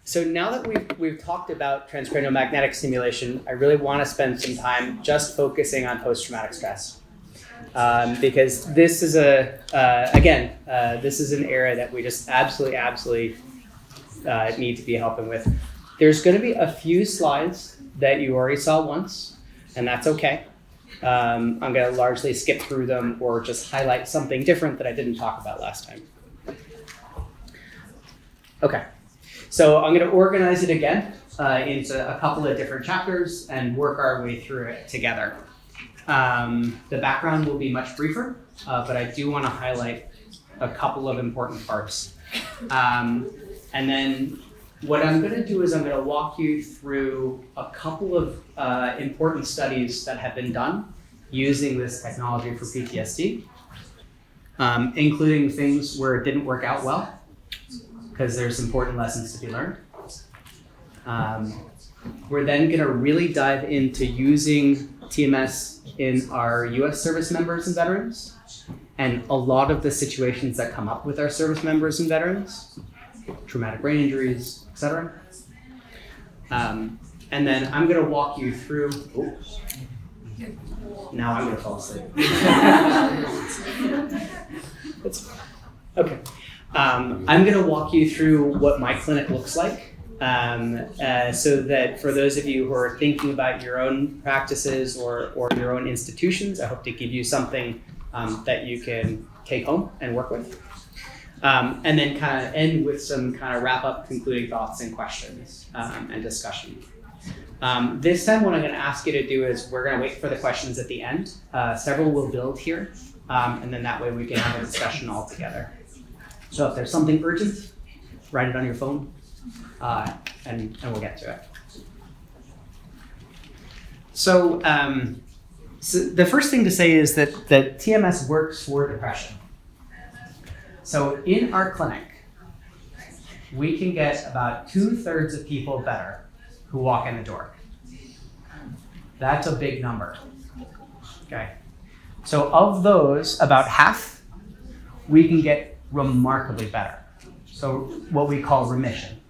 So now that we've talked about transcranial magnetic stimulation, I really want to spend some time just focusing on post-traumatic stress. Because this is this is an area that we just absolutely need to be helping with. There's going to be a few slides that you already saw once, and that's okay. I'm going to largely skip through them or just highlight something different that I didn't talk about last time. Okay, so I'm going to organize it again into a couple of different chapters and work our way through it together. The background will be much briefer, but I do want to highlight a couple of important parts. And then what I'm going to do is I'm going to walk you through a couple of important studies that have been done using this technology for PTSD, including things where it didn't work out well, because there's important lessons to be learned. We're then going to really dive into using TMS in our US service members and veterans, and a lot of the situations that come up with our service members and veterans, traumatic brain injuries, etc. And then I'm going to walk you through, now I'm going to fall asleep. Okay. I'm going to walk you through what my clinic looks like, so that for those of you who are thinking about your own practices or your own institutions, I hope to give you something that you can take home and work with. And then kind of end with some kind of wrap-up concluding thoughts and questions and discussion. This time what I'm going to ask you to do is we're going to wait for the questions at the end. Several will build here, and then that way we can have a discussion all together. So if there's something urgent, write it on your phone, and we'll get to it. So, so the first thing to say is that TMS works for depression. So in our clinic, we can get about 2/3 of people better who walk in the door. That's a big number. Okay. So of those, about half, we can get remarkably better. So what we call remission.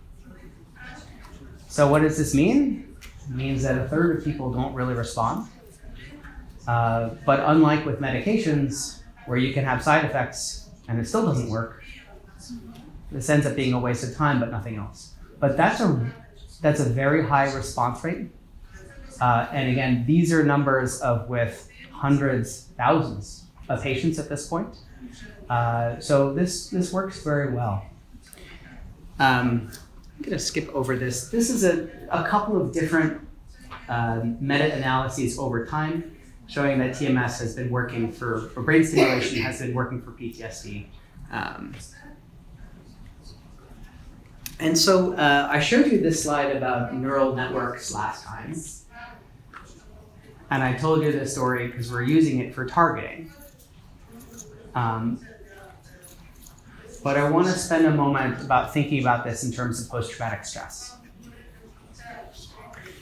So what does this mean? It means that 1/3 of people don't really respond. But unlike with medications, where you can have side effects and it still doesn't work, this ends up being a waste of time, but nothing else. But that's a very high response rate. And again, these are numbers with hundreds, thousands of patients at this point. So this works very well. I'm going to skip over this. This is a couple of different meta-analyses over time showing that TMS has been working for brain stimulation, has been working for PTSD. And so I showed you this slide about neural networks last time. And I told you this story because we're using it for targeting. But I want to spend a moment about thinking about this in terms of post-traumatic stress.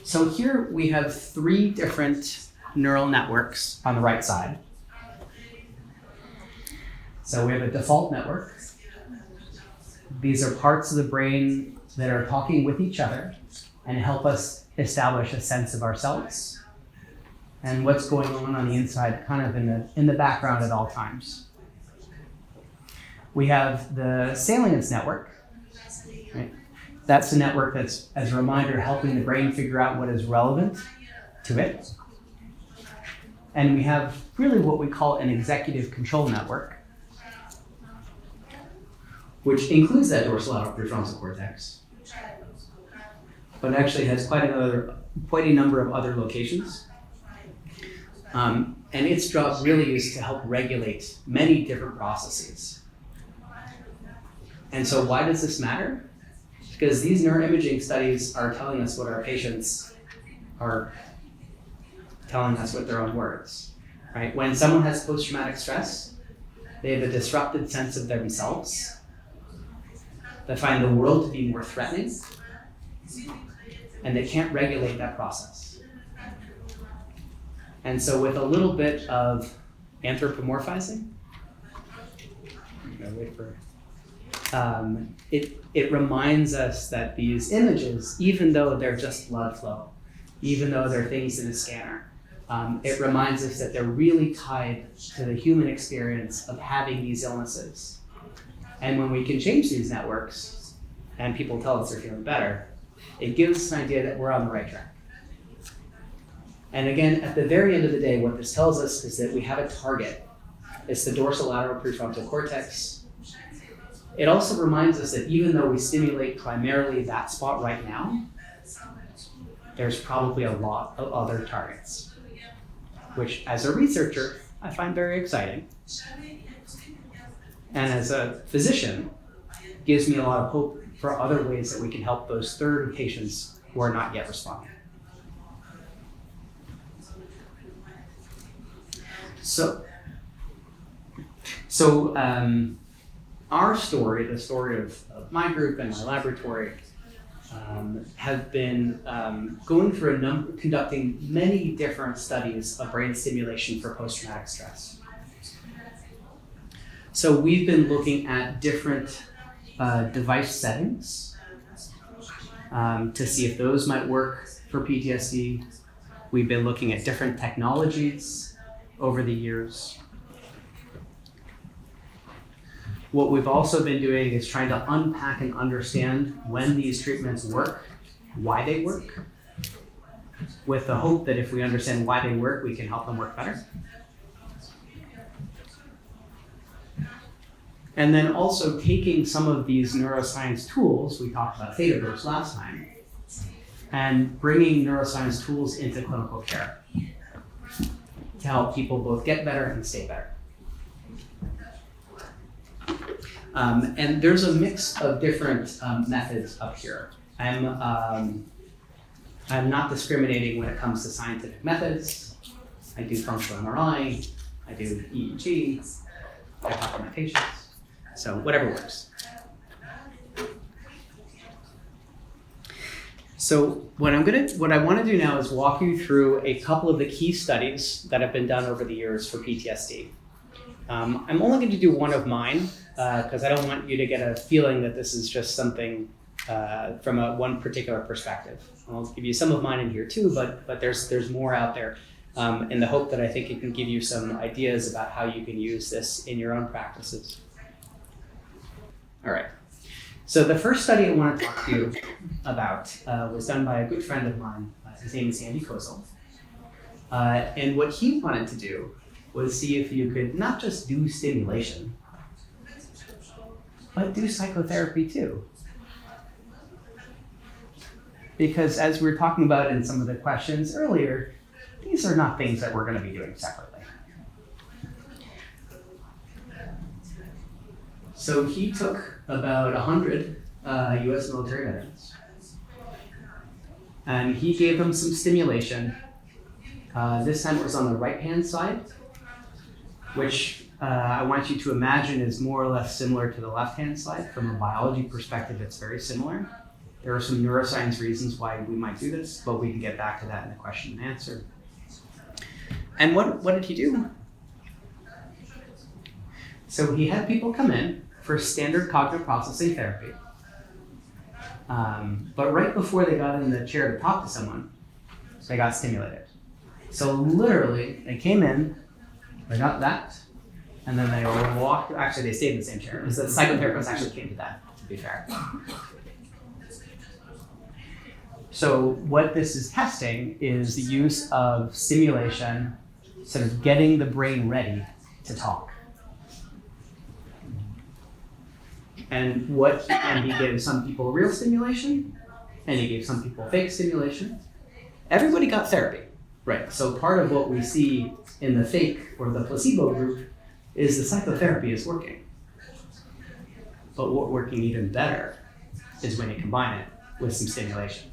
So here we have 3 different neural networks on the right side. So we have a default network. These are parts of the brain that are talking with each other and help us establish a sense of ourselves and what's going on the inside, kind of in the background at all times. We have the salience network. Right? That's the network that's, as a reminder, helping the brain figure out what is relevant to it. And we have really what we call an executive control network, which includes that dorsal prefrontal cortex, but actually has quite a number of other locations. And its job really is to help regulate many different processes. And so why does this matter? Because these neuroimaging studies are telling us what our patients are telling us with their own words, right? When someone has post-traumatic stress, they have a disrupted sense of themselves. They find the world to be more threatening, and they can't regulate that process. And so with a little bit of anthropomorphizing, I'm gonna wait for it reminds us that these images, even though they're just blood flow, even though they're things in a scanner, it reminds us that they're really tied to the human experience of having these illnesses. And when we can change these networks, and people tell us they're feeling better, it gives us an idea that we're on the right track. And again, at the very end of the day, what this tells us is that we have a target. It's the dorsolateral prefrontal cortex. It also reminds us that even though we stimulate primarily that spot right now, there's probably a lot of other targets, which as a researcher, I find very exciting. And as a physician, gives me a lot of hope for other ways that we can help those third patients who are not yet responding. So our story, the story of my group and my laboratory, have been going through conducting many different studies of brain stimulation for post-traumatic stress. So we've been looking at different device settings to see if those might work for PTSD. We've been looking at different technologies over the years. What we've also been doing is trying to unpack and understand when these treatments work, why they work, with the hope that if we understand why they work, we can help them work better. And then also taking some of these neuroscience tools, we talked about Theta Burst last time, and bringing neuroscience tools into clinical care to help people both get better and stay better. And there's a mix of different methods up here. I'm not discriminating when it comes to scientific methods. I do functional MRI, I do EEG, I talk to my patients, so whatever works. So what I want to do now is walk you through a couple of the key studies that have been done over the years for PTSD. I'm only going to do one of mine because I don't want you to get a feeling that this is just something from one particular perspective. I'll give you some of mine in here too, but there's more out there in the hope that I think it can give you some ideas about how you can use this in your own practices. All right. So the first study I want to talk to you about was done by a good friend of mine. His name is Andy Kozel. And what he wanted to do was see if you could not just do stimulation, but do psychotherapy too. Because as we were talking about in some of the questions earlier, these are not things that we're going to be doing separately. So he took about 100 US military veterans, and he gave them some stimulation. This time it was on the right-hand side, which I want you to imagine is more or less similar to the left-hand side. From a biology perspective, it's very similar. There are some neuroscience reasons why we might do this, but we can get back to that in the question and answer. And what did he do? So he had people come in for standard cognitive processing therapy. But right before they got in the chair to talk to someone, they got stimulated. So literally, they came in, they got that, and then they walked, actually they stayed in the same chair. It was the psychotherapist actually came to that, to be fair. So what this is testing is the use of stimulation, sort of getting the brain ready to talk. And he gave some people real stimulation, and he gave some people fake stimulation. Everybody got therapy, right? So part of what we see in the fake or the placebo group is the psychotherapy is working. But what's working even better is when you combine it with some stimulation.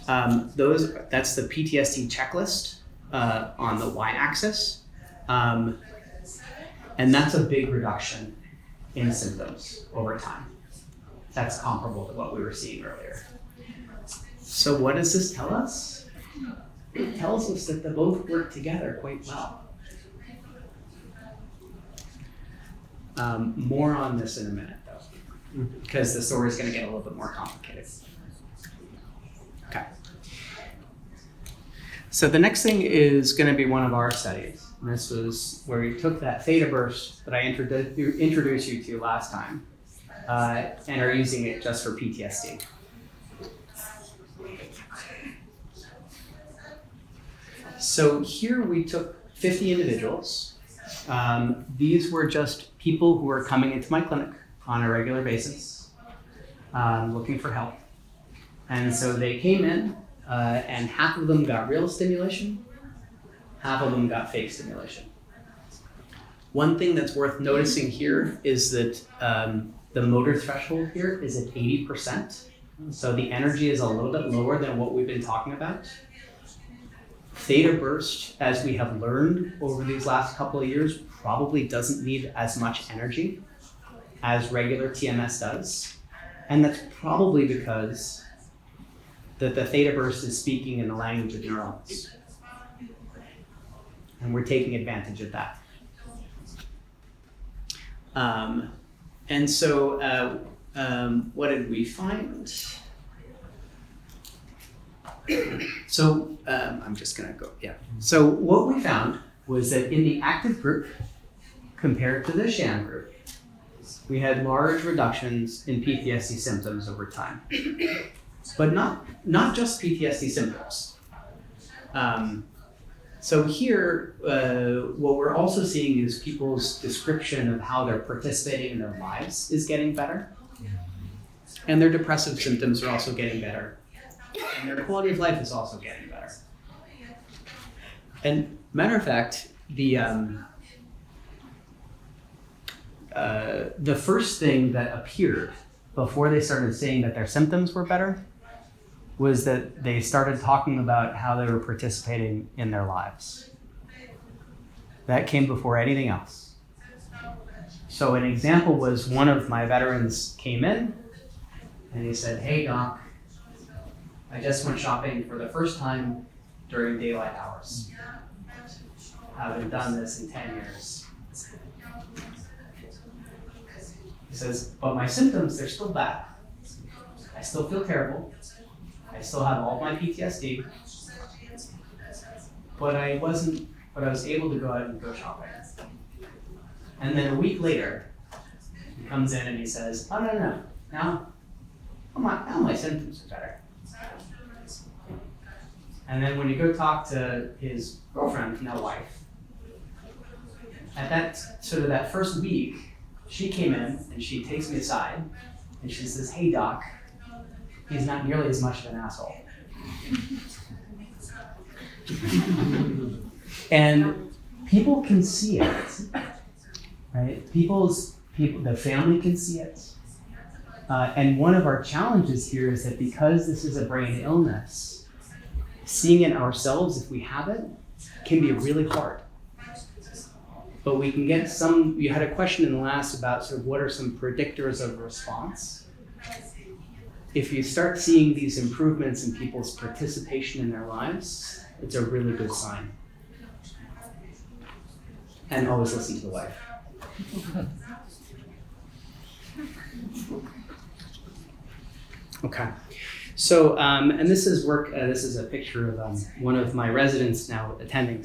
That's the PTSD checklist on the y-axis. And that's a big reduction in symptoms over time. That's comparable to what we were seeing earlier. So what does this tell us? It tells us that they both work together quite well. More on this in a minute, though, because the story is going to get a little bit more complicated. Okay. So the next thing is going to be one of our studies. And this was where we took that theta burst that I introduced you to last time and are using it just for PTSD. So here we took 50 individuals. These were just people who were coming into my clinic on a regular basis, looking for help. And so they came in, and half of them got real stimulation, half of them got fake stimulation. One thing that's worth noticing here is that the motor threshold here is at 80%. So the energy is a little bit lower than what we've been talking about. Theta burst, as we have learned over these last couple of years, probably doesn't need as much energy as regular TMS does. And that's probably because that the theta burst is speaking in the language of neurons. And we're taking advantage of that. And so what did we find? So I'm just gonna go, yeah. So what we found was that in the active group, compared to the sham group, we had large reductions in PTSD symptoms over time. But not just PTSD symptoms. So here, what we're also seeing is people's description of how they're participating in their lives is getting better. And their depressive symptoms are also getting better. And their quality of life is also getting better. And matter of fact, the first thing that appeared before they started saying that their symptoms were better was that they started talking about how they were participating in their lives. That came before anything else. So an example was one of my veterans came in and he said, "Hey doc, I just went shopping for the first time during daylight hours. I haven't done this in 10 years. He says, but my symptoms, they're still bad. I still feel terrible. I still have all my PTSD, but I was able to go out and go shopping." And then a week later, he comes in and he says, "Oh, no. Now my symptoms are better." And then when you go talk to his girlfriend, now wife, at that first week, she came in and she takes me aside and she says, "Hey doc, he's not nearly as much of an asshole." And people can see it, right? The family can see it. And one of our challenges here is that because this is a brain illness, seeing it ourselves, if we have it, can be really hard. But we can get you had a question in the last about sort of what are some predictors of response. If you start seeing these improvements in people's participation in their lives, it's a really good sign. And always listen to the wife. Okay. So, and this is work, this is a picture of one of my residents now attending.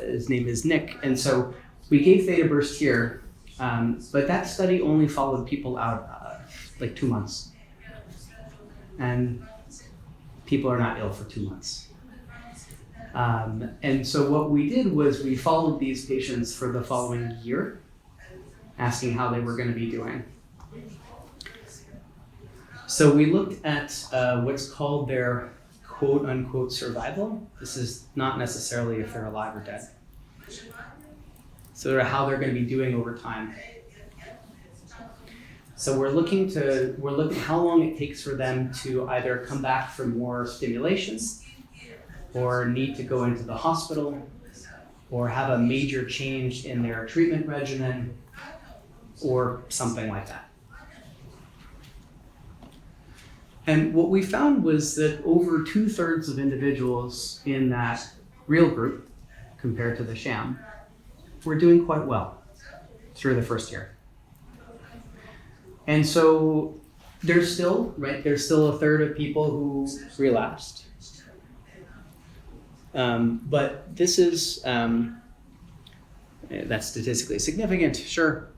His name is Nick. And so we gave Theta Burst here, but that study only followed people out like 2 months. And people are not ill for 2 months. And so what we did was we followed these patients for the following year, asking how they were going to be doing. So we looked at what's called their quote unquote survival. This is not necessarily if they're alive or dead. So how they're going to be doing over time. So we're looking how long it takes for them to either come back for more stimulation or need to go into the hospital or have a major change in their treatment regimen or something like that. And what we found was that over 2/3 of individuals in that real group, compared to the sham, were doing quite well through the first year. And so there's still a third of people who relapsed. But this is, that's statistically significant, sure.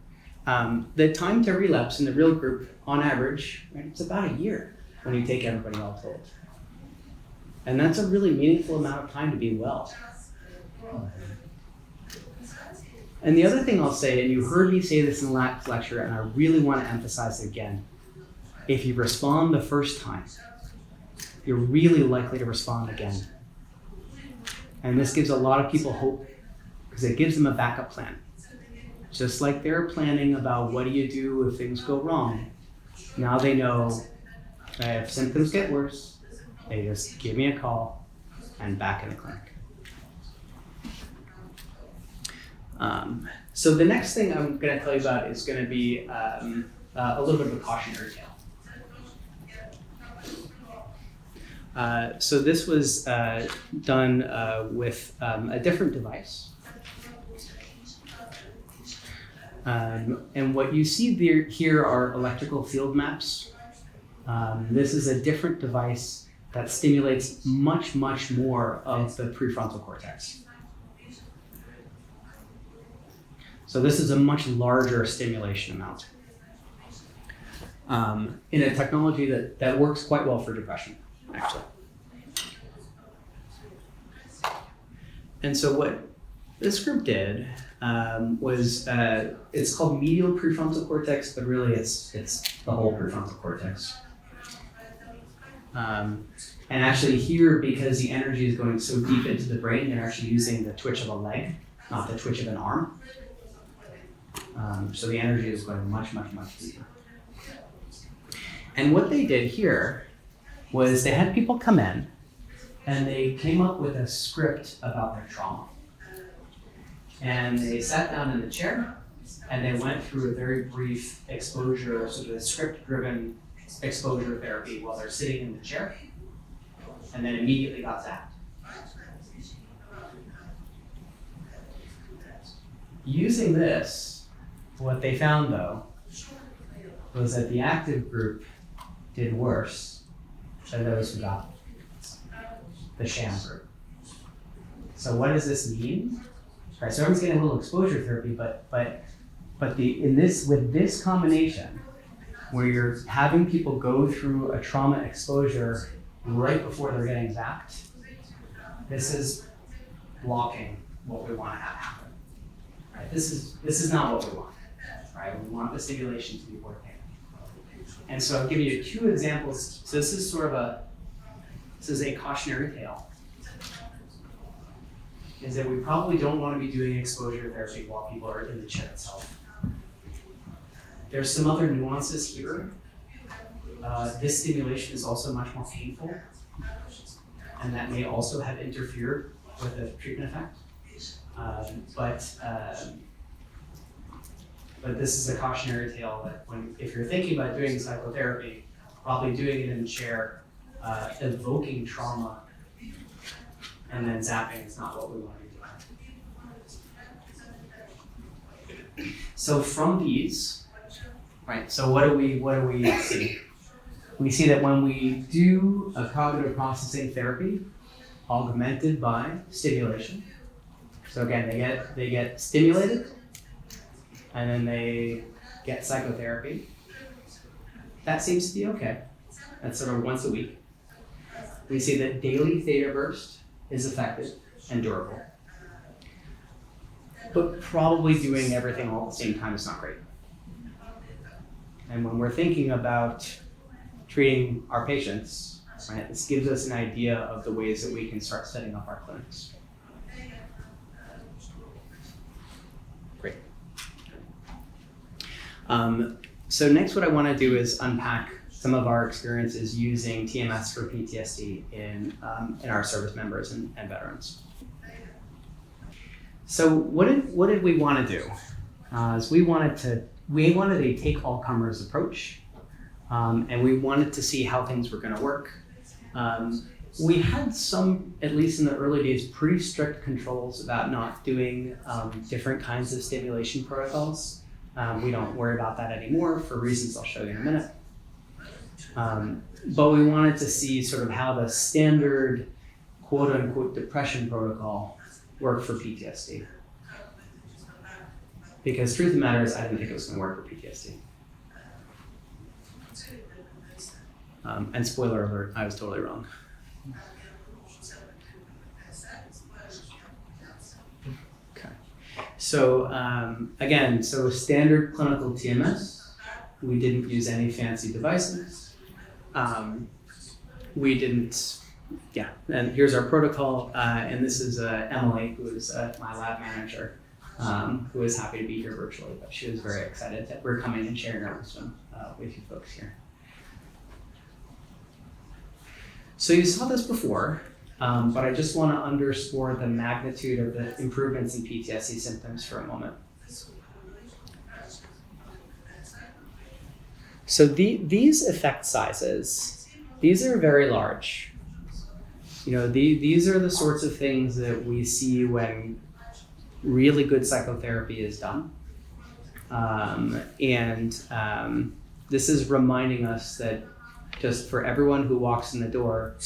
The time to relapse in the real group, on average, right, it's about a year when you take everybody all told. And that's a really meaningful amount of time to be well. And the other thing I'll say, and you heard me say this in the last lecture, and I really want to emphasize it again, if you respond the first time, you're really likely to respond again. And this gives a lot of people hope, because it gives them a backup plan. Just like they're planning about what do you do if things go wrong. Now they know that if symptoms get worse, they just give me a call and back in the clinic. So the next thing I'm going to tell you about is going to be a little bit of a cautionary tale. So this was done with a different device. And what you see here are electrical field maps. This is a different device that stimulates much, much more of the prefrontal cortex. So this is a much larger stimulation amount in a technology that works quite well for depression, actually. And so what this group did was, it's called medial prefrontal cortex, but really it's the whole prefrontal cortex. And actually here, because the energy is going so deep into the brain, they're actually using the twitch of a leg, not the twitch of an arm. So the energy is going much, much, much deeper. And what they did here was they had people come in and they came up with a script about their trauma. And they sat down in the chair and they went through a very brief exposure, sort of a script-driven exposure therapy while they're sitting in the chair, and then immediately got zapped. Using this, what they found, though, was that the active group did worse than those who got the sham group. So what does this mean? Right, so everyone's getting a little exposure therapy, but with this combination, where you're having people go through a trauma exposure right before they're getting zapped, this is blocking what we want to have happen. Right? This is not what we want. Right? We want the stimulation to be working. And so I'll give you two examples. So this is a cautionary tale. Is that we probably don't want to be doing exposure therapy while people are in the chair itself. There's some other nuances here. This stimulation is also much more painful, and that may also have interfered with the treatment effect. But this is a cautionary tale that if you're thinking about doing psychotherapy, probably doing it in the chair, evoking trauma, and then zapping is not what we want to be doing. So from these, right? So what do we see? We see that when we do a cognitive processing therapy, augmented by stimulation. So again, they get stimulated, and then they get psychotherapy. That seems to be okay. That's sort of once a week. We see that daily theta burst is effective and durable. But probably doing everything all at the same time is not great. And when we're thinking about treating our patients, right, this gives us an idea of the ways that we can start setting up our clinics. Great. So next what I want to do is unpack some of our experiences using TMS for PTSD in our service members and veterans. So what did we want to do? Is we wanted a take-all-comers approach, and we wanted to see how things were going to work. We had some, at least in the early days, pretty strict controls about not doing different kinds of stimulation protocols. We don't worry about that anymore for reasons I'll show you in a minute. But we wanted to see sort of how the standard quote unquote depression protocol worked for PTSD. Because truth of the matter is, I didn't think it was going to work for PTSD. And spoiler alert, I was totally wrong. Okay. So again, so standard clinical TMS, we didn't use any fancy devices. We didn't, and here's our protocol, and this is Emily, who is my lab manager, who is happy to be here virtually, but she was very excited that we're coming and sharing our wisdom with you folks here. So you saw this before, but I just want to underscore the magnitude of the improvements in PTSD symptoms for a moment. So these effect sizes, these are very large. These are the sorts of things that we see when really good psychotherapy is done. This is reminding us that just for everyone who walks in the door,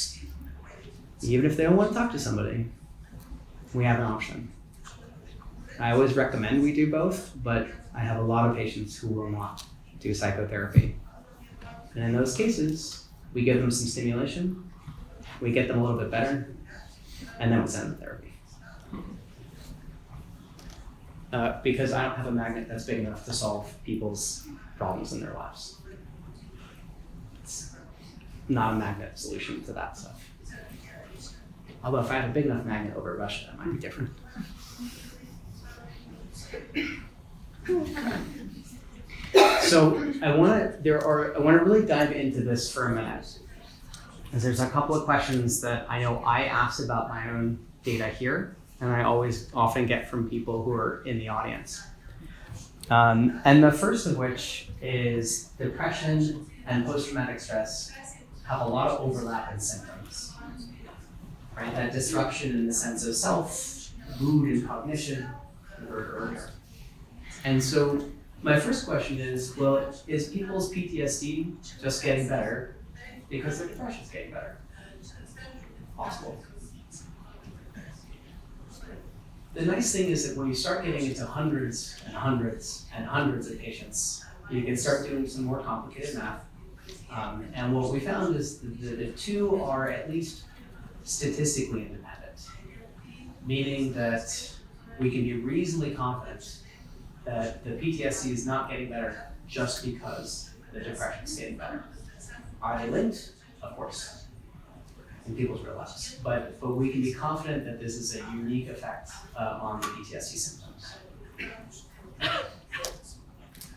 even if they don't want to talk to somebody, we have an option. I always recommend we do both, but I have a lot of patients who will not do psychotherapy. And in those cases, we give them some stimulation, we get them a little bit better, and then we send them to therapy. Because I don't have a magnet that's big enough to solve people's problems in their lives. It's not a magnet solution to that stuff. Although if I had a big enough magnet over Russia, that might be different. So I want to really dive into this for a minute, because there's a couple of questions that I know I asked about my own data here, and I often get from people who are in the audience. And the first of which is depression and post-traumatic stress have a lot of overlap in symptoms, right? That disruption in the sense of self, mood, and cognition we heard earlier. And so my first question is, well, is people's PTSD just getting better because their depression is getting better? Possible. The nice thing is that when you start getting into hundreds and hundreds and hundreds of patients, you can start doing some more complicated math. And what we found is the two are at least statistically independent, meaning that we can be reasonably confident that the PTSD is not getting better just because the depression is getting better. Are they linked? Of course, in people's real lives. But we can be confident that this is a unique effect on the PTSD symptoms.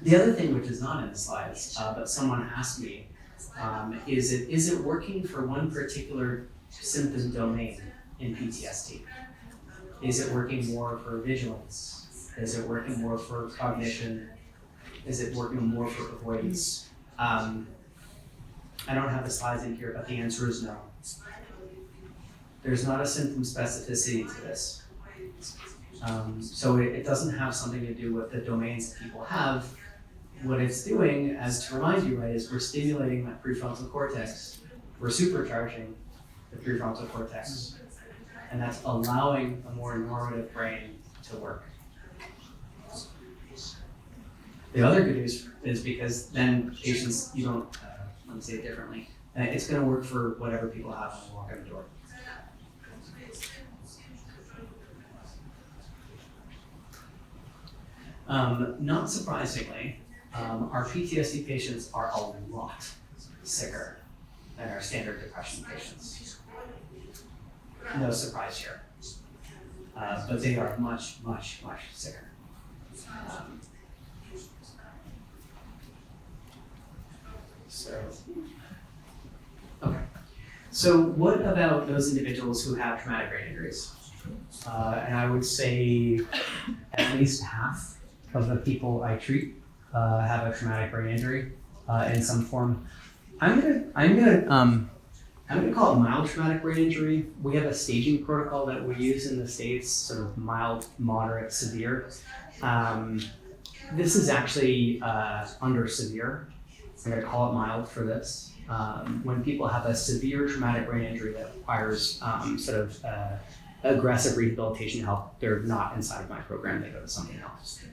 The other thing, which is not in the slides, but someone asked me, is it working for one particular symptom domain in PTSD? Is it working more for vigilance? Is it working more for cognition? Is it working more for avoidance? I don't have the slides in here, but the answer is no. There's not a symptom specificity to this. So it doesn't have something to do with the domains that people have. What it's doing, as to remind you, right, is we're stimulating that prefrontal cortex. We're supercharging the prefrontal cortex. And that's allowing a more normative brain to work. The other good news is because then patients, you don't, let me say it differently, it's going to work for whatever people have when they walk in the door. Not surprisingly, our PTSD patients are a lot sicker than our standard depression patients. No surprise here. But they are much, much, much sicker. So what about those individuals who have traumatic brain injuries? And I would say at least half of the people I treat have a traumatic brain injury in some form. I'm gonna call it mild traumatic brain injury. We have a staging protocol that we use in the States, sort of mild, moderate, severe. This is actually under severe. I'm going to call it mild for this. When people have a severe traumatic brain injury that requires aggressive rehabilitation help, they're not inside of my program, they go to something else.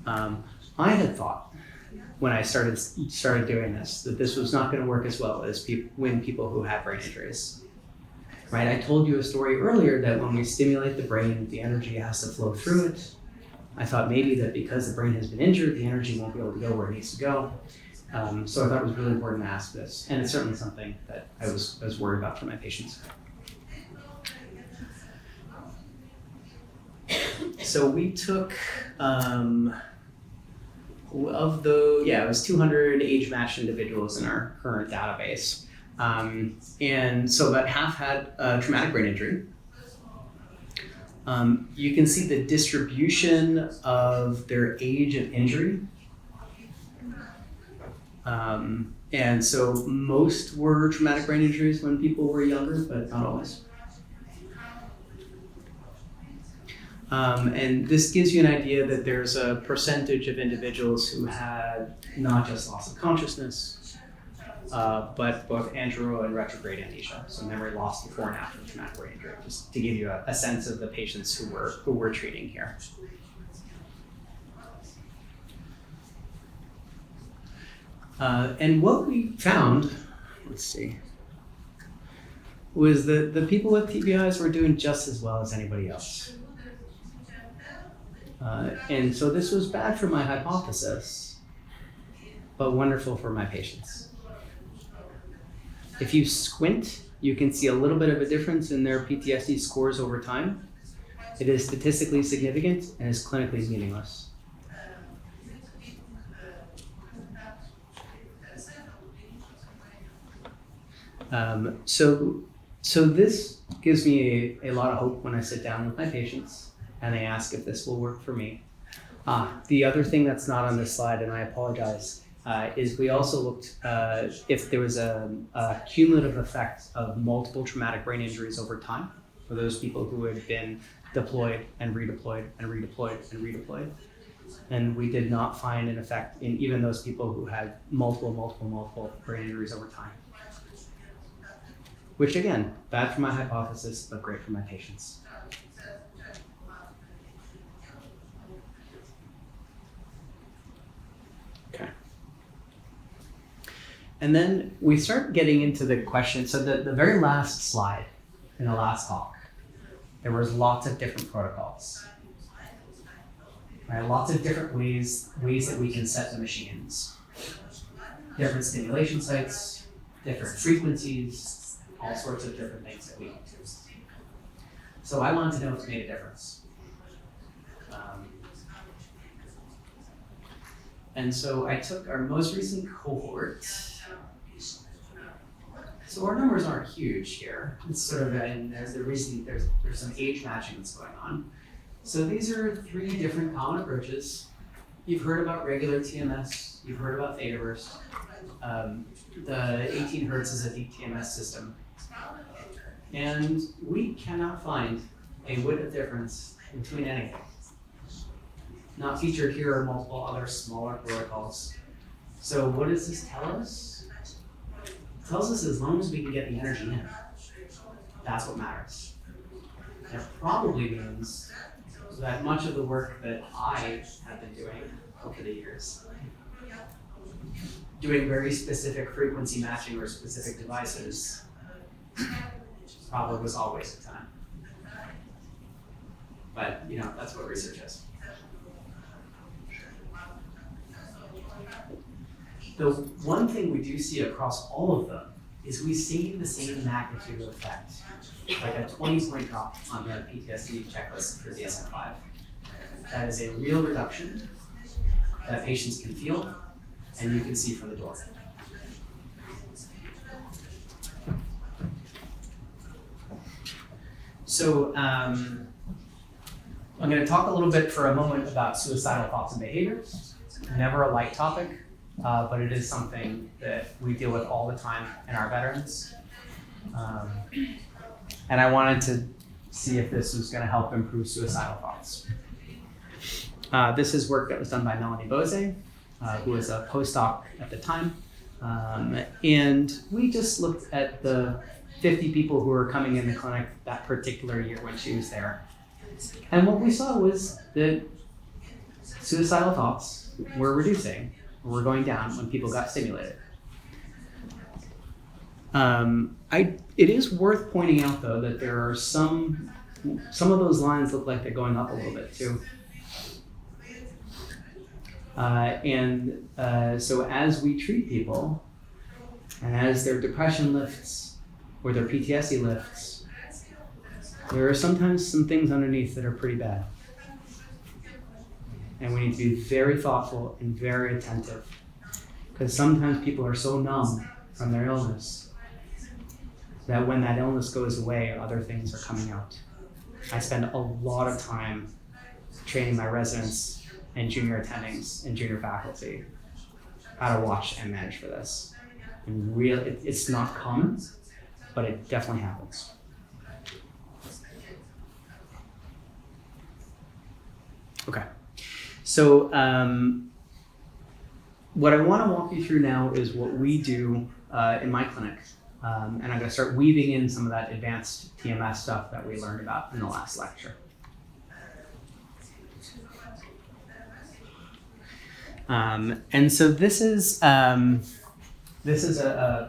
I had thought when I started doing this that this was not going to work as well as people who have brain injuries. Right? I told you a story earlier that when we stimulate the brain, the energy has to flow through it. I thought maybe that because the brain has been injured, the energy won't be able to go where it needs to go. So I thought it was really important to ask this, and it's certainly something that I was worried about for my patients. So we took it was 200 age-matched individuals in our current database, and so about half had a traumatic brain injury. You can see the distribution of their age of injury. And so most were traumatic brain injuries when people were younger, but not always. And this gives you an idea that there's a percentage of individuals who had not just loss of consciousness, but both antero and retrograde amnesia, so memory loss before and after traumatic brain injury, just to give you a sense of the patients who we're treating here. And what we found, was that the people with TBIs were doing just as well as anybody else. And so this was bad for my hypothesis, but wonderful for my patients. If you squint, you can see a little bit of a difference in their PTSD scores over time. It is statistically significant and is clinically meaningless. So this gives me a lot of hope when I sit down with my patients and they ask if this will work for me. The other thing that's not on this slide, and I apologize, is we also looked if there was a cumulative effect of multiple traumatic brain injuries over time for those people who had been deployed and redeployed and redeployed and redeployed. And we did not find an effect in even those people who had multiple brain injuries over time. Which again, bad for my hypothesis, but great for my patients. Okay. And then we start getting into the question, so the very last slide in the last talk, there was lots of different protocols. Right? Lots of different ways that we can set the machines. Different stimulation sites, different frequencies, all sorts of different things that we can do. So I wanted to know if it made a difference. And so I took our most recent cohort. So our numbers aren't huge here. It's sort of, and there's some age matching that's going on. So these are 3 different common approaches. You've heard about regular TMS. You've heard about Theta Burst. The 18 Hertz is a deep TMS system. And we cannot find a whit of difference between anything. Not featured here are multiple other smaller protocols. So what does this tell us? It tells us as long as we can get the energy in, that's what matters. And it probably means that much of the work that I have been doing over the years, doing very specific frequency matching or specific devices, probably was all a waste of time. But that's what research is. The one thing we do see across all of them is we see the same magnitude of effect, like a 20-point drop on the PTSD checklist for DSM-5. That is a real reduction that patients can feel and you can see from the door. So I'm going to talk a little bit for a moment about suicidal thoughts and behaviors. Never a light topic, but it is something that we deal with all the time in our veterans. And I wanted to see if this was going to help improve suicidal thoughts. This is work that was done by Melanie Bose, who was a postdoc at the time. And we just looked at the 50 people who were coming in the clinic that particular year when she was there. And what we saw was that suicidal thoughts were reducing, were going down when people got stimulated. It is worth pointing out, though, that there are some of those lines look like they're going up a little bit too. So as we treat people, and as their depression lifts or their PTSD lifts, there are sometimes some things underneath that are pretty bad. And we need to be very thoughtful and very attentive, because sometimes people are so numb from their illness that when that illness goes away, other things are coming out. I spend a lot of time training my residents and junior attendings and junior faculty how to watch and manage for this. And it's not common, but it definitely happens. Okay, so what I want to walk you through now is what we do in my clinic. And I'm going to start weaving in some of that advanced TMS stuff that we learned about in the last lecture. And so this is a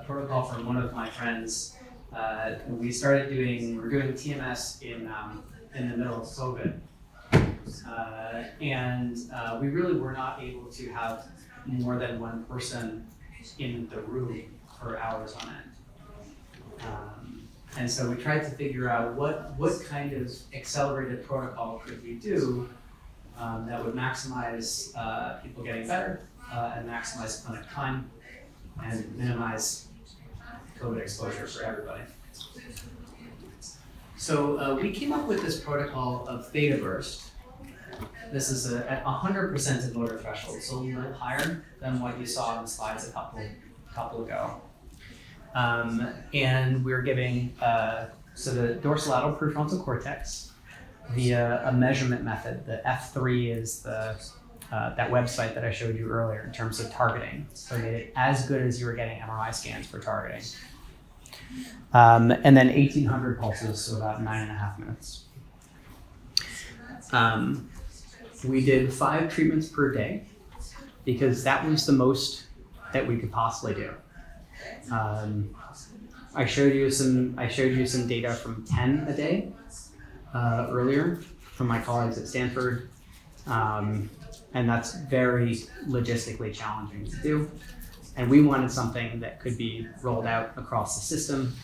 protocol from one of my friends. We're doing TMS in the middle of COVID. And we really were not able to have more than one person in the room for hours on end. And so we tried to figure out what kind of accelerated protocol could we do that would maximize people getting better and maximize clinic time and minimize COVID exposure for everybody. So we came up with this protocol of Theta Burst. This is at 100% of motor threshold, so a little higher than what you saw in the slides a couple ago. And we're giving the dorsolateral prefrontal cortex via a measurement method. The F3 is that website that I showed you earlier in terms of targeting. So we made it as good as you were getting MRI scans for targeting. And then 1,800 pulses, so about 9.5 minutes. We did 5 treatments per day because that was the most that we could possibly do. I showed you some data from 10 a day earlier from my colleagues at Stanford, and that's very logistically challenging to do. And we wanted something that could be rolled out across the system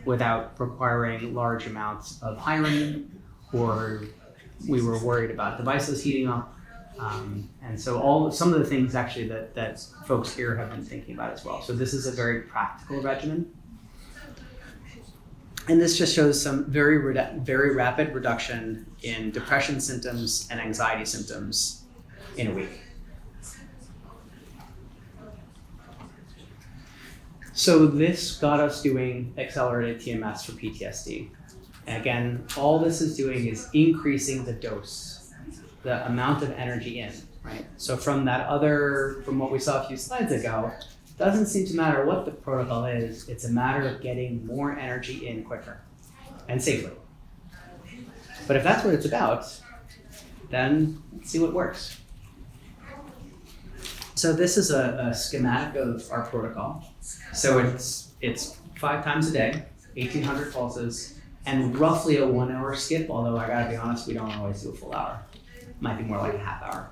without requiring large amounts of hiring, or we were worried about devices heating up. And so some of the things actually that folks here have been thinking about as well. So this is a very practical regimen. And this just shows some very rapid reduction in depression symptoms and anxiety symptoms in a week. So this got us doing accelerated TMS for PTSD. And again, all this is doing is increasing the dose, the amount of energy in, right? So from what we saw a few slides ago, it doesn't seem to matter what the protocol is, it's a matter of getting more energy in quicker and safely. But if that's what it's about, then let's see what works. So this is a schematic of our protocol. So it's 5 times a day, 1,800 pulses, and roughly a 1 hour skip, although I gotta be honest, we don't always do a full hour. Might be more like a half hour.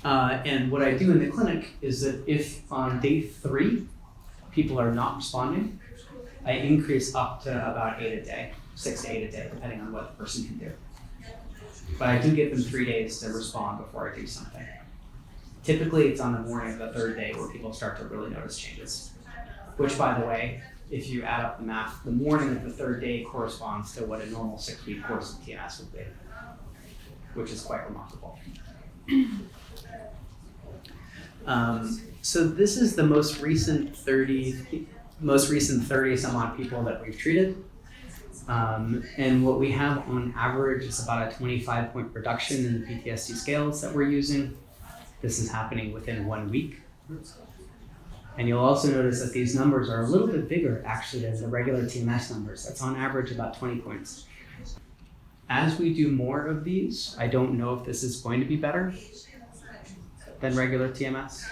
And what I do in the clinic is that if on day 3, people are not responding, I increase up to about 8 a day, 6 to 8 a day, depending on what the person can do. But I do give them 3 days to respond before I do something. Typically, it's on the morning of the 3rd day where people start to really notice changes. Which, by the way, if you add up the math, the morning of the 3rd day corresponds to what a normal 6-week course of TMS would be, which is quite remarkable. So this is the most recent 30 some odd people that we've treated. And what we have on average is about a 25-point reduction in the PTSD scales that we're using. This is happening within 1 week. And you'll also notice that these numbers are a little bit bigger actually than the regular TMS numbers. That's on average about 20 points. As we do more of these, I don't know if this is going to be better than regular TMS.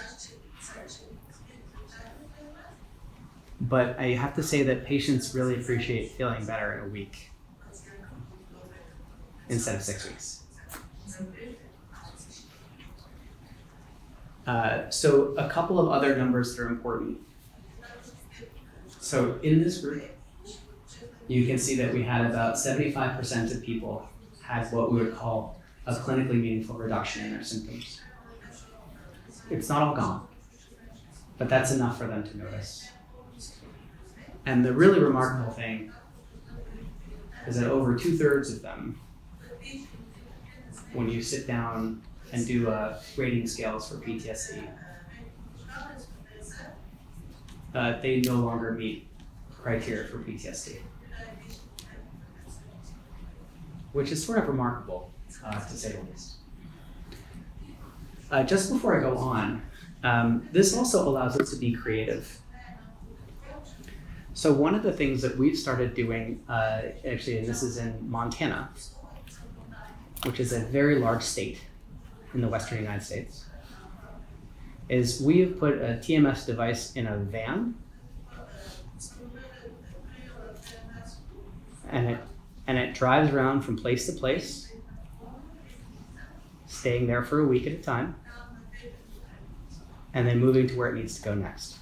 But I have to say that patients really appreciate feeling better in a week instead of 6 weeks. So a couple of other numbers that are important. So in this group, you can see that we had about 75% of people had what we would call a clinically meaningful reduction in their symptoms. It's not all gone, but that's enough for them to notice. And the really remarkable thing is that over 2/3 of them, when you sit down and do rating scales for PTSD, they no longer meet criteria for PTSD, which is sort of remarkable, to say the least. Just before I go on, this also allows us to be creative. So one of the things that we've started doing, actually, and this is in Montana, which is a very large state in the Western United States, is we have put a TMS device in a van, and it drives around from place to place, staying there for a week at a time, and then moving to where it needs to go next.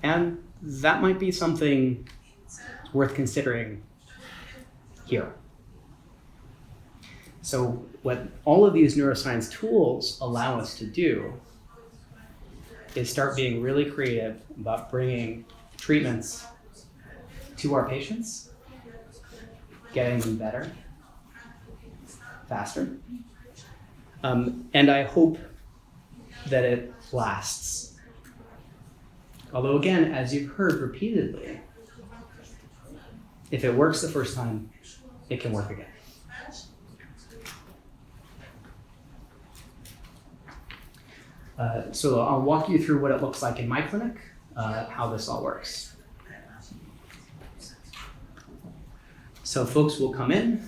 And that might be something worth considering here. So what all of these neuroscience tools allow us to do is start being really creative about bringing treatments to our patients, getting them better, faster. And I hope that it lasts. Although again, as you've heard repeatedly, if it works the first time, it can work again. So I'll walk you through what it looks like in my clinic, how this all works. So folks will come in,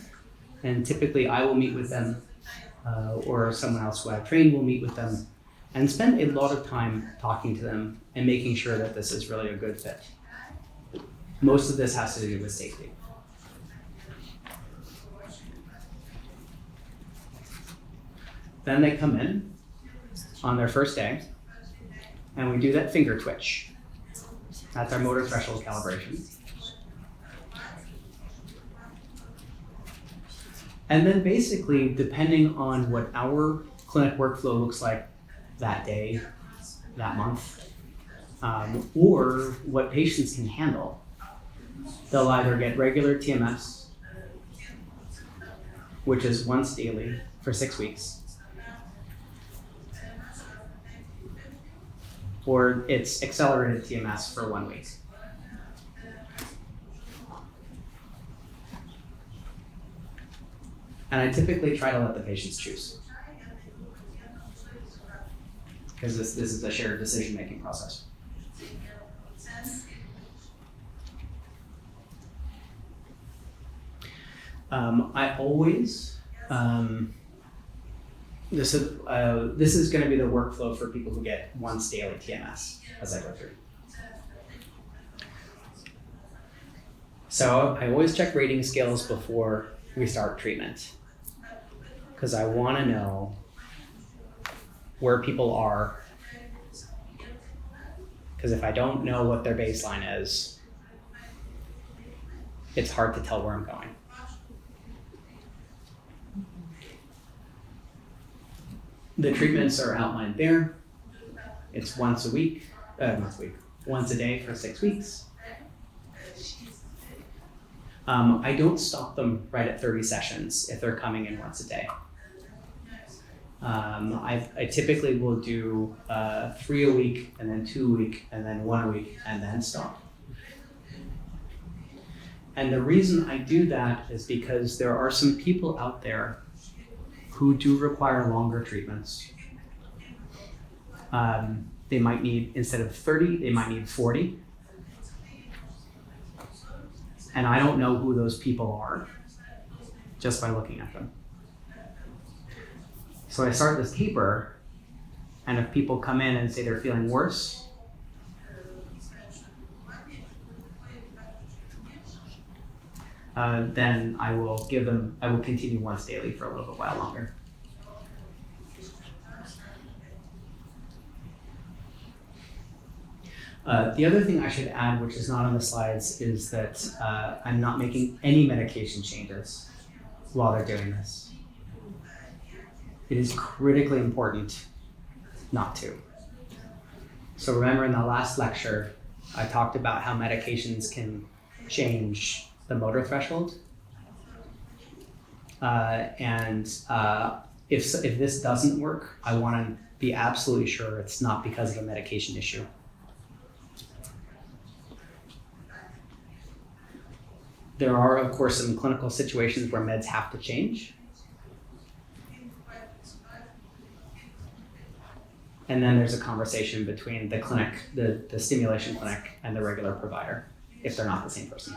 and typically I will meet with them, or someone else who I've trained will meet with them, and spend a lot of time talking to them and making sure that this is really a good fit. Most of this has to do with safety. Then they come in on their first day, and we do that finger twitch. That's our motor threshold calibration. And then basically, depending on what our clinic workflow looks like that day, that month, or what patients can handle, they'll either get regular TMS, which is once daily for 6 weeks, or it's accelerated TMS for 1 week. And I typically try to let the patients choose, because this is a shared decision-making process. I always, this is going to be the workflow for people who get once daily TMS as I go through. So I always check rating scales before we start treatment, because I want to know where people are, because if I don't know what their baseline is, it's hard to tell where I'm going. The treatments are outlined there. It's once a day for 6 weeks. I don't stop them right at 30 sessions if they're coming in once a day. I typically will do 3 a week, and then 2 a week, and then 1 a week, and then stop. And the reason I do that is because there are some people out there who do require longer treatments. They might need, instead of 30, they might need 40. And I don't know who those people are just by looking at them. So I start this taper, and if people come in and say they're feeling worse, then I will continue once daily for a little bit while longer. The other thing I should add, which is not on the slides, is that I'm not making any medication changes while they're doing this. It is critically important not to. So remember in the last lecture, I talked about how medications can change the motor threshold. If this doesn't work, I want to be absolutely sure it's not because of a medication issue. There are, of course, some clinical situations where meds have to change. And then there's a conversation between the clinic, the stimulation clinic, and the regular provider, if they're not the same person.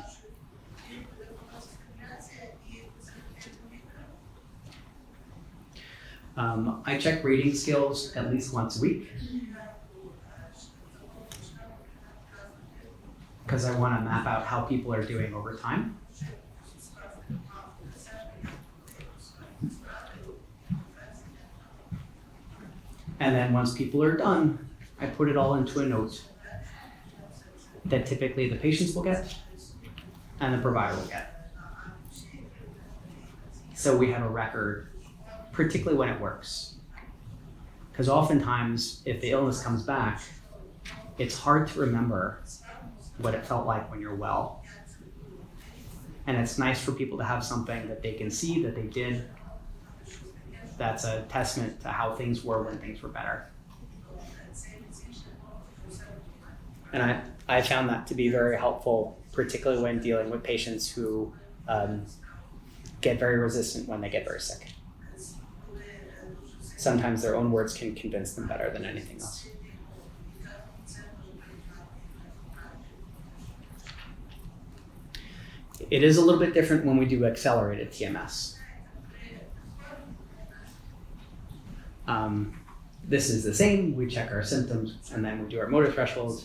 I check rating scales at least once a week because I want to map out how people are doing over time. And then once people are done, I put it all into a note that typically the patients will get and the provider will get. So we have a record, particularly when it works. Because oftentimes, if the illness comes back, it's hard to remember what it felt like when you're well. And it's nice for people to have something that they can see that they did. That's a testament to how things were when things were better. And I found that to be very helpful, particularly when dealing with patients who get very resistant when they get very sick. Sometimes their own words can convince them better than anything else. It is a little bit different when we do accelerated TMS. This is the same. We check our symptoms and then we do our motor threshold.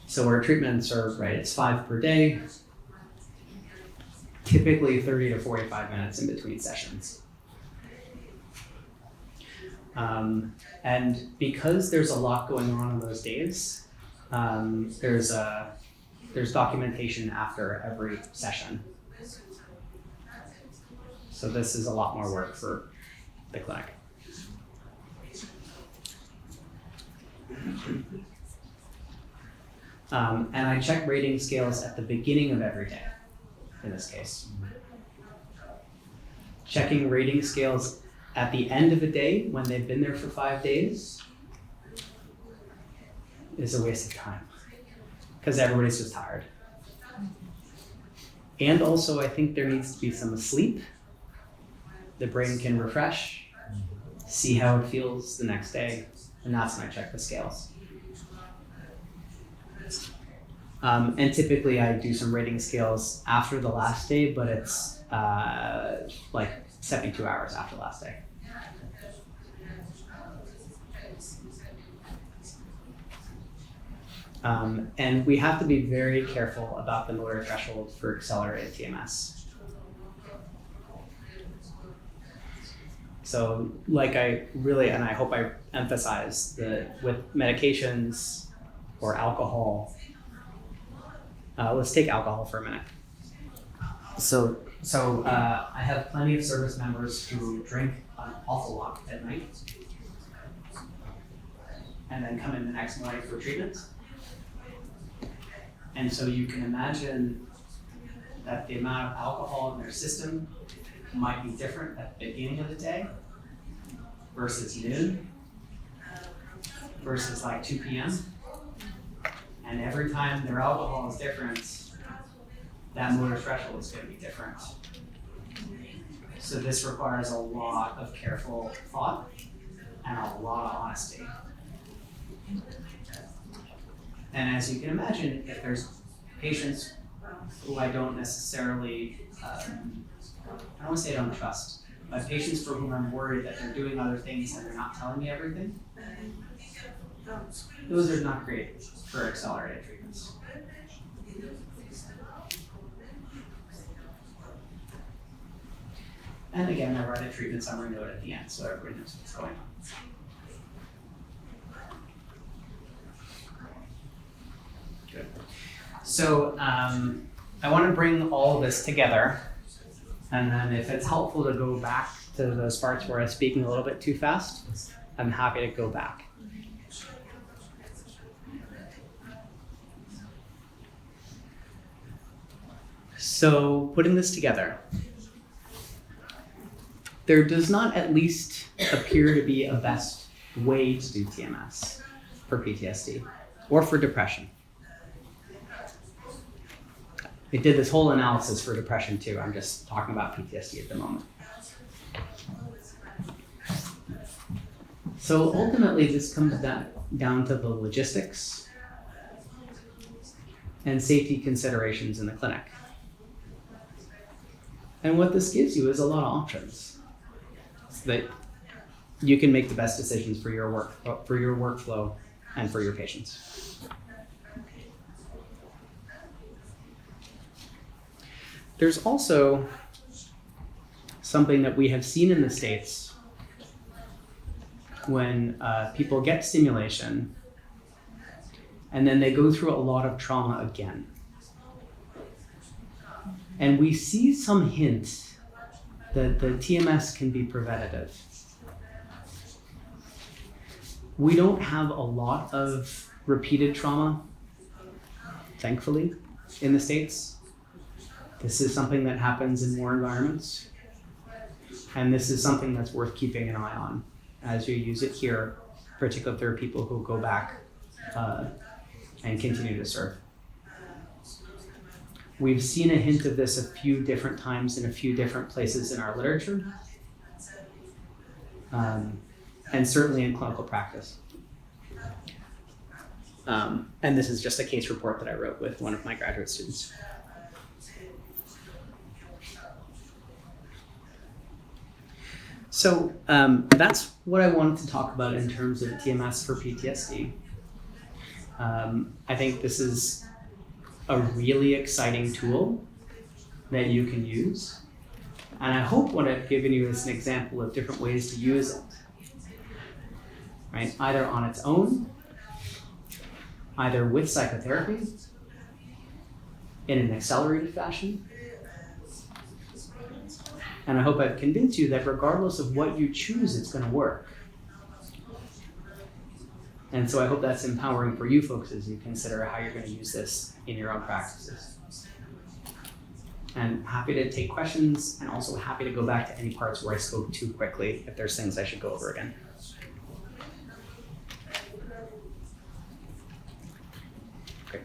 So our treatments are, right, it's 5 per day, typically 30 to 45 minutes in between sessions. And because there's a lot going on in those days, there's documentation after every session. So this is a lot more work for the clinic. And I check rating scales at the beginning of every day, in this case. Checking rating scales at the end of a day when they've been there for 5 days is a waste of time because everybody's just tired. And also I think there needs to be some sleep. The brain can refresh, see how it feels the next day, and that's when I check the scales. And typically I do some rating scales after the last day, but it's like 72 hours after the last day. And we have to be very careful about the motor threshold for accelerated TMS. So like I hope I emphasize that with medications or alcohol, let's take alcohol for a minute. So I have plenty of service members who drink an awful lot at night and then come in the next morning for treatment. And so you can imagine that the amount of alcohol in their system might be different at the beginning of the day versus noon versus like 2 p.m. And every time their alcohol is different, that motor threshold is going to be different. So this requires a lot of careful thought and a lot of honesty. And as you can imagine, if there's patients who I don't necessarily, I don't want to say I don't trust, but patients for whom I'm worried that they're doing other things and they're not telling me everything, those are not great for accelerated treatments. And again, I write a treatment summary note at the end so everybody knows what's going on. Good. So I want to bring all this together, and then if it's helpful to go back to those parts where I'm speaking a little bit too fast, I'm happy to go back. So putting this together, there does not at least appear to be a best way to do TMS for PTSD or for depression. I did this whole analysis for depression too. I'm just talking about PTSD at the moment. So ultimately, this comes down to the logistics and safety considerations in the clinic. And what this gives you is a lot of options so that you can make the best decisions for your workflow and for your patients. There's also something that we have seen in the States when people get stimulation and then they go through a lot of trauma again. And we see some hint that the TMS can be preventative. We don't have a lot of repeated trauma, thankfully, in the States. This is something that happens in more environments. And this is something that's worth keeping an eye on as you use it here, particularly if there are people who go back and continue to serve. We've seen a hint of this a few different times in a few different places in our literature, and certainly in clinical practice. And this is just a case report that I wrote with one of my graduate students. So that's what I wanted to talk about in terms of TMS for PTSD. I think this is a really exciting tool that you can use. And I hope what I've given you is an example of different ways to use it, right? Either on its own, either with psychotherapy, in an accelerated fashion. And I hope I've convinced you that regardless of what you choose, it's going to work. And so I hope that's empowering for you folks as you consider how you're going to use this in your own practices. And happy to take questions, and also happy to go back to any parts where I spoke too quickly if there's things I should go over again. Great.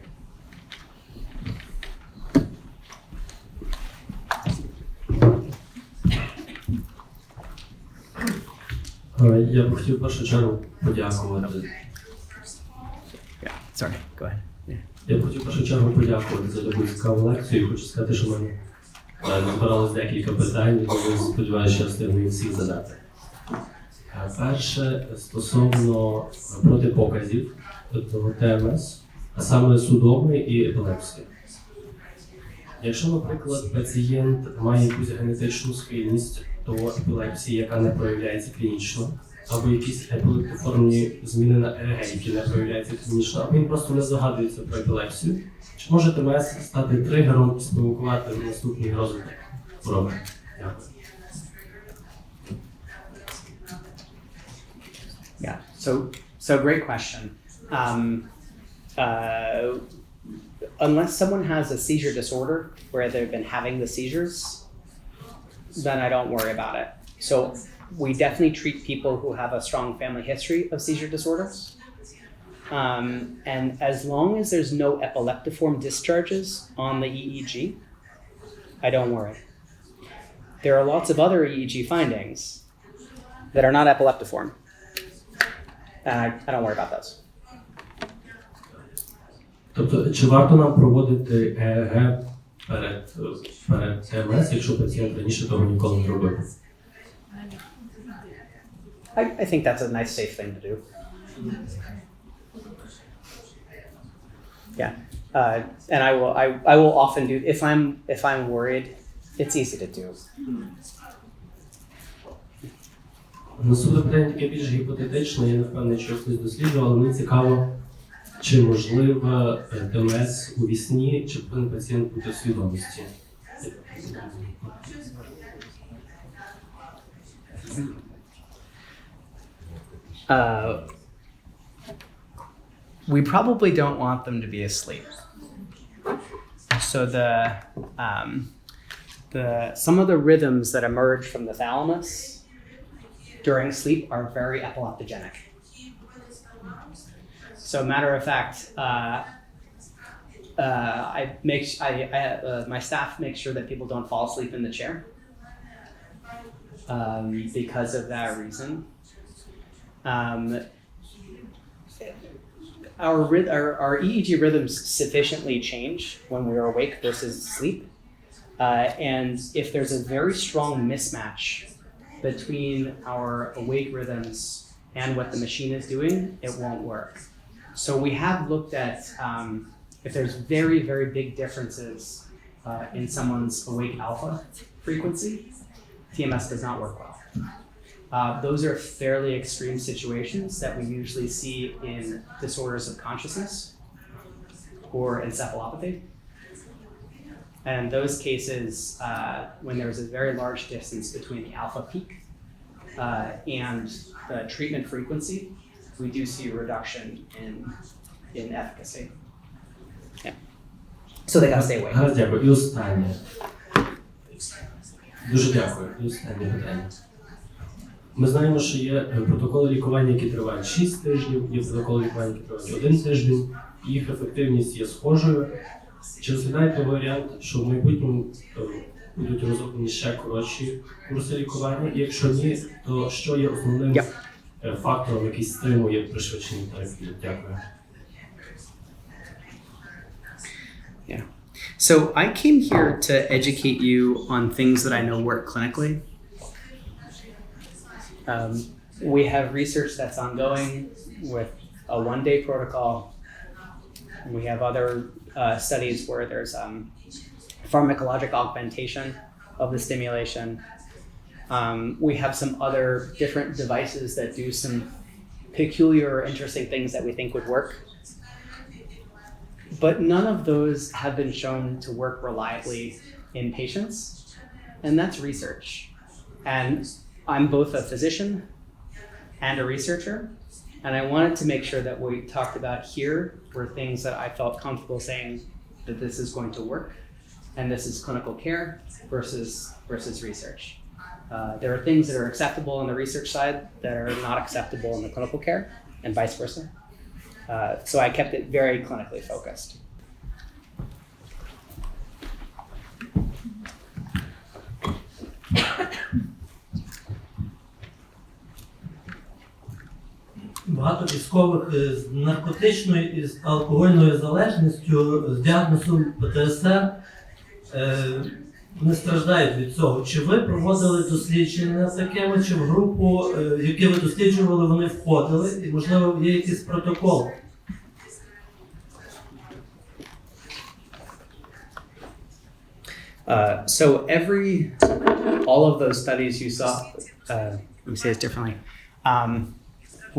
Я б хотів в першу чергу подякувати. Sorry, go ahead. Yeah. Я б хотів в першу чергу подякувати за таку цікаву лекцію. Хочу сказати, що в мене збиралось декілька питань, і сподіваюся, що я встигну їх всіх задати. Перше, стосовно протипоказів до ТМС, а саме судоми і епілепсії. Якщо, наприклад, пацієнт має якусь генетичну схильність до епілепсії, яка не проявляється клінічно, або якісь епілептиформні зміни на ЕЕГ, які не проявляються клінічно, або він просто не здогадується про епілепсію, чи може ТМС стати тригером і спровокувати наступний розвиток хвороби? Дякую. Yeah, so great question. Unless someone has a seizure disorder where they've been having the seizures, then I don't worry about it. So we definitely treat people who have a strong family history of seizure disorders. And as long as there's no epileptiform discharges on the EEG, I don't worry. There are lots of other EEG findings that are not epileptiform. And I don't worry about those. Тобто, чи варто нам проводити ЕЕГ перед ТМС, якщо пацієнт раніше того ніколи не робив? I think that's a nice, safe thing to do. Yeah, and I will often do if I'm worried. It's easy to do. Наступне питання таке більш гіпотетичне, я не впевнений, що хтось досліджував, але мені цікаво, чи можливо ТМС у вісні, чи повинен пацієнт бути в свідомості? We probably don't want them to be asleep. So some of the rhythms that emerge from the thalamus during sleep are very epileptogenic. So, matter of fact, my staff makes sure that people don't fall asleep in the chair because of that reason. Our EEG rhythms sufficiently change when we're awake versus sleep. And if there's a very strong mismatch between our awake rhythms and what the machine is doing, it won't work. So we have looked at if there's very, very big differences in someone's awake alpha frequency, TMS does not work well. Those are fairly extreme situations that we usually see in disorders of consciousness or encephalopathy. And in those cases, when there's a very large distance between the alpha peak and the treatment frequency, we do see a reduction in efficacy. Yeah. So they gotta stay awake. Гаразд, дякую. І останнє. Дуже дякую. І останнє питання. Ми знаємо, що є протоколи лікування, які тривають 6 тижнів, є протоколи лікування, які тривають 1 тиждень, їх ефективність є схожою. Чи розглядаєте варіант, що в майбутньому будуть розроблені ще коротші курси лікування? І якщо ні, то що є основним фактором, який стримує пришвидшення терапії? Дякую. Yeah. So I came here to educate you on things that I know work clinically. We have research that's ongoing with a 1-day protocol. We have other studies where there's pharmacologic augmentation of the stimulation. We have some other different devices that do some peculiar or interesting things that we think would work. But none of those have been shown to work reliably in patients, and that's research. And I'm both a physician and a researcher, and I wanted to make sure that what we talked about here were things that I felt comfortable saying that this is going to work, and this is clinical care versus research. There are things that are acceptable on the research side that are not acceptable in the clinical care, and vice versa. So I kept it very clinically focused. Багато військових з наркотичною і з алкогольною залежністю з діагнозом ПТСР не страждають від цього. Чи ви проводили дослідження з такими, чи в групу, які ви досліджували, вони входили? І, можливо, є якийсь протокол? So all of those studies you saw, let me say this differently.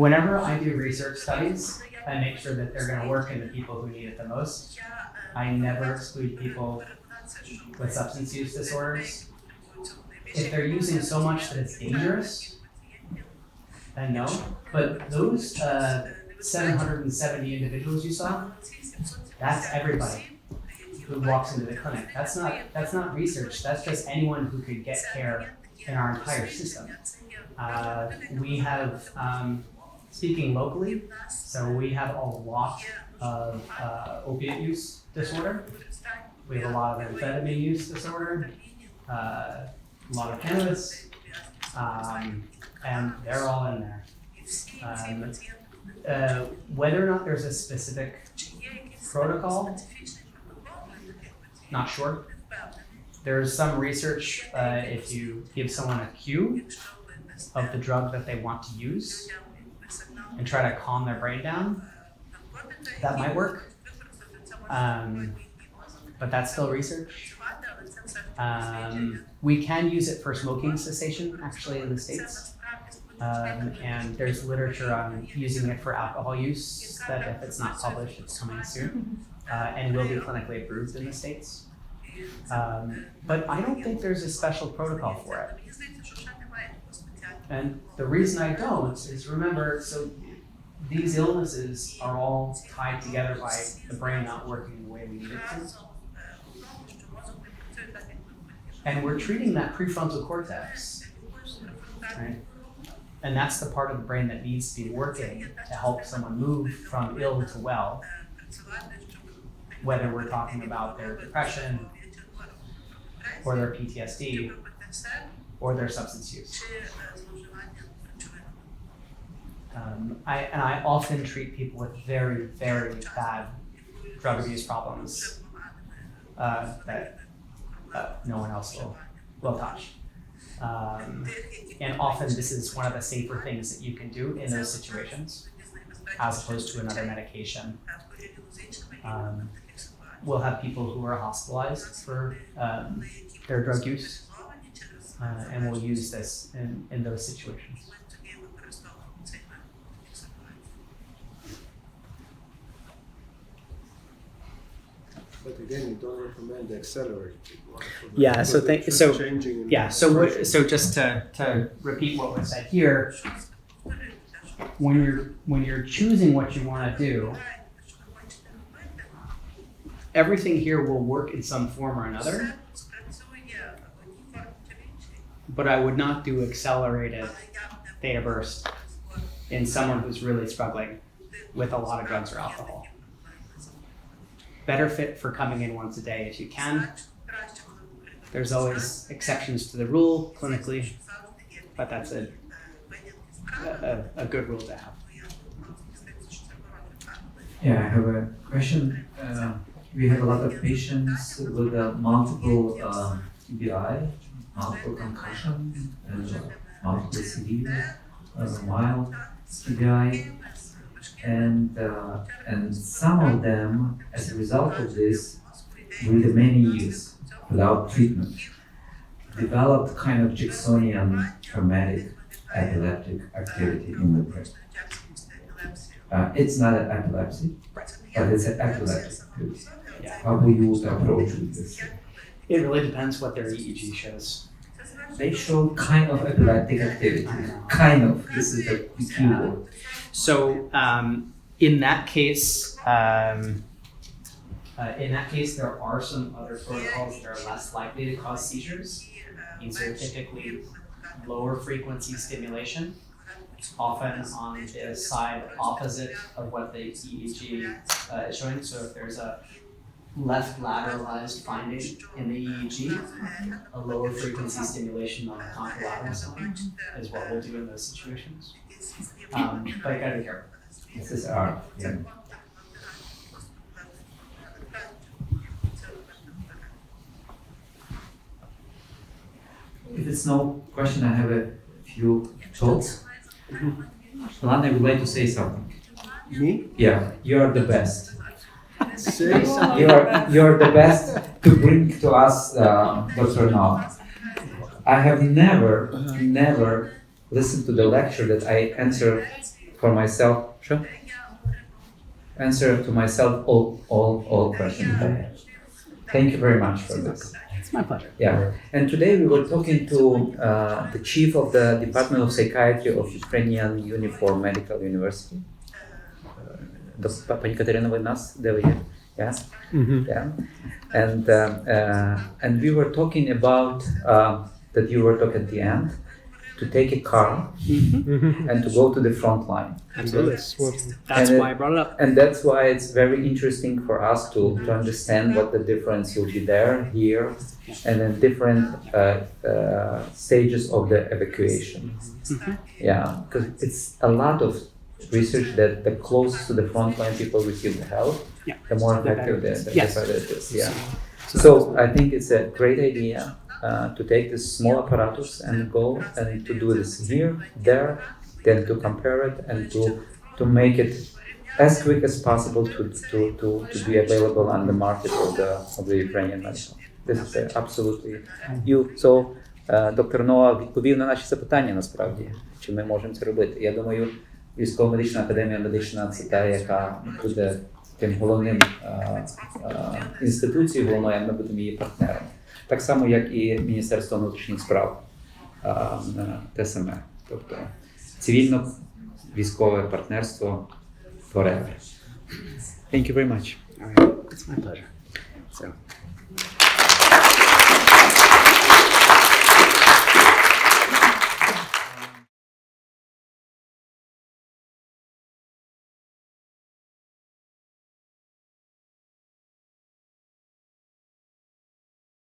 Whenever I do research studies, I make sure that they're going to work in the people who need it the most. I never exclude people with substance use disorders. If they're using so much that it's dangerous, then no. But those 770 individuals you saw, that's everybody who walks into the clinic. That's not research. That's just anyone who could get care in our entire system. We have speaking locally, so we have a lot of opiate use disorder. We have a lot of amphetamine use disorder, a lot of cannabis, and they're all in there. Whether or not there's a specific protocol, not sure. There's some research, if you give someone a cue of the drug that they want to use and try to calm their brain down, that might work. But that's still research. We can use it for smoking cessation, actually, in the States. And there's literature on using it for alcohol use, that if it's not published, it's coming soon, and will be clinically approved in the States. But I don't think there's a special protocol for it. And the reason I don't is, remember, so these illnesses are all tied together by the brain not working the way we need it to. And we're treating that prefrontal cortex, right? And that's the part of the brain that needs to be working to help someone move from ill to well, whether we're talking about their depression, or their PTSD, or their substance use. I often treat people with very, very bad drug abuse problems that no one else will touch. And often this is one of the safer things that you can do in those situations, as opposed to another medication. We'll have people who are hospitalized for their drug use, and we'll use this in those situations. But again, you don't recommend the accelerated one. Yeah, so So just to repeat what was said here, when you're choosing what you want to do, everything here will work in some form or another, but I would not do accelerated theta burst in someone who's really struggling with a lot of drugs or alcohol. Better fit for coming in once a day if you can. There's always exceptions to the rule clinically, but that's a good rule to have. Yeah, I have a question. We have a lot of patients with multiple EBI, multiple concussion, multiple severe, mild EBI, and some of them, as a result of this, with many years without treatment, developed kind of Jacksonian traumatic epileptic activity in the brain. It's not an epilepsy, but it's an epileptic activity. Yeah. How will you approach with this? It really depends what their EEG shows. They show kind of epileptic activity. Kind of. This is the key word. So in that case, there are some other protocols that are less likely to cause seizures. These are typically lower frequency stimulation, often on the side opposite of what the EEG is showing. So if there's a left lateralized finding in the EEG, a lower frequency stimulation on the contralateral side is what we'll do in those situations. But you gotta be careful. This is art. Yeah. If it's no question, I have a few thoughts. Lana, I would like to say something. me? Yeah, you are the best. Say something. You're the best to bring to us Dr. Note. I have never listened to the lecture that I answer for myself. Sure. Answer to myself all questions I have. Thank you very much for this. It's my pleasure. Yeah, and today we were talking to the chief of the Department of Psychiatry of Ukrainian Uniform Medical University. Pani Katerina, with us, there we are. Yeah, yeah, and we were talking about that you were talking at the end to take a car and to go to the front line. Absolutely. That's And why I brought it up. And that's why it's very interesting for us to understand what the difference will be there, here, and then different stages of the evacuation. Yeah, because it's a lot of research that the closest to the front line people receive the help, the more effective the better it is. Yeah. So I think it's a great idea to take this small apparatus and go and to do this here, there, then to compare it and to make it as quick as possible to be available on the market of the Ukrainian medical. This is absolutely you. So доктор Ноа відповів на наші запитання насправді, чи ми можемо це робити. Я думаю, Військово-медична академія медична це та, яка буде тим головним інституцією головною, а ми будемо її партнером. Так само, як і Міністерство внутрішніх справ, ТСМР. Тобто цивільно-військове партнерство forever. Thank you very much. All right. It's my pleasure. So.